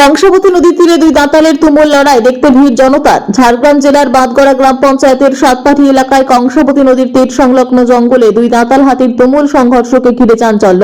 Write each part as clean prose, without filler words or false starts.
কংসাবতী নদীর তীরে দুই দাঁতালের তুমুল লড়াই দেখতে ভিড় জনতার। ঝাড়গ্রাম জেলার বাদগড়া গ্রাম পঞ্চায়েতের সাতপাঠি এলাকায় কংসাবতী নদীর তীর সংলগ্ন জঙ্গলে দুই দাঁতাল হাতির তুমুল সংঘর্ষকে ঘিরে চাঞ্চল্য।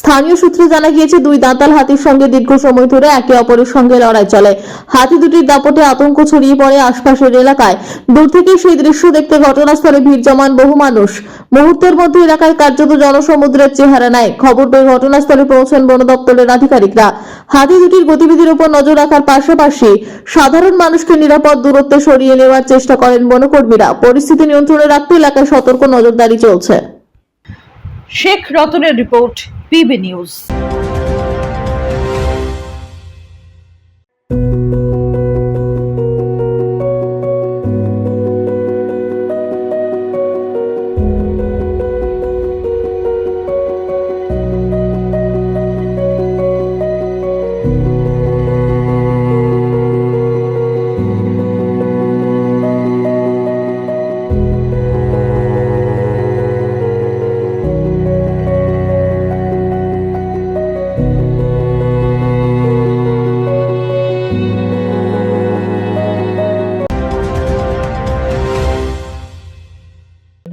স্থানীয় সূত্রে জানা গিয়েছে, দুই দাঁতাল হাতির সঙ্গে দীর্ঘ সময় ধরে একে অপরের সঙ্গে লড়াই চলে। হাতি দুটির দাপটে আতঙ্ক ছড়িয়ে পড়ে আশপাশের এলাকায়। দূর থেকে সেই দৃশ্য দেখতে ঘটনাস্থলে ভিড় জমান বহু মানুষ। মুহূর্তের মধ্যে এলাকায় কার্যত জনসমুদ্রের চেহারা নেয়। খবর পেয়ে ঘটনাস্থলে পৌঁছেন বন দপ্তরের আধিকারিকরা। হাতি দুটির গতিবিধির উপর নজর রাখার পাশাপাশি সাধারণ মানুষকে নিরাপদ দূরত্বে সরিয়ে নেওয়ার চেষ্টা করেন বনকর্মীরা। পরিস্থিতি নিয়ন্ত্রণে রাখতে এলাকায় সতর্ক নজরদারি চলছে। শেখ রতনের রিপোর্ট, পিবি নিউজ।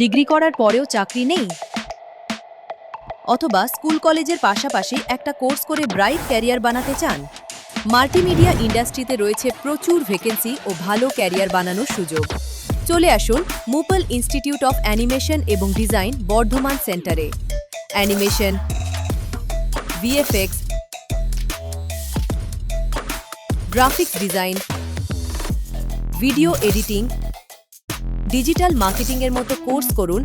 ডিগ্রি করার পরেও চাকরি নেই, অথবা স্কুল কলেজের পাশাপাশি একটা কোর্স করে ব্রাইট ক্যারিয়ার বানাতে চান? মাল্টিমিডিয়া ইন্ডাস্ট্রিতে রয়েছে প্রচুর ভ্যাকেন্সি ও ভালো ক্যারিয়ার বানানোর সুযোগ। চলে আসুন মুপল ইনস্টিটিউট অফ অ্যানিমেশন এবং ডিজাইন বর্ধমান সেন্টারে। Animation, VFX, graphics design, video editing, digital marketing এর মতো কোর্স করুন।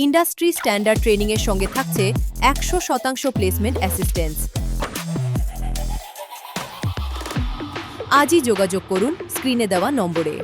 ইন্ডাস্ট্রি স্ট্যান্ডার্ড ট্রেনিং এর সঙ্গে থাকছে 100% প্লেসমেন্ট অ্যাসিস্ট্যান্স। আজই যোগাযোগ করুন স্ক্রিনে দেওয়া নম্বরে।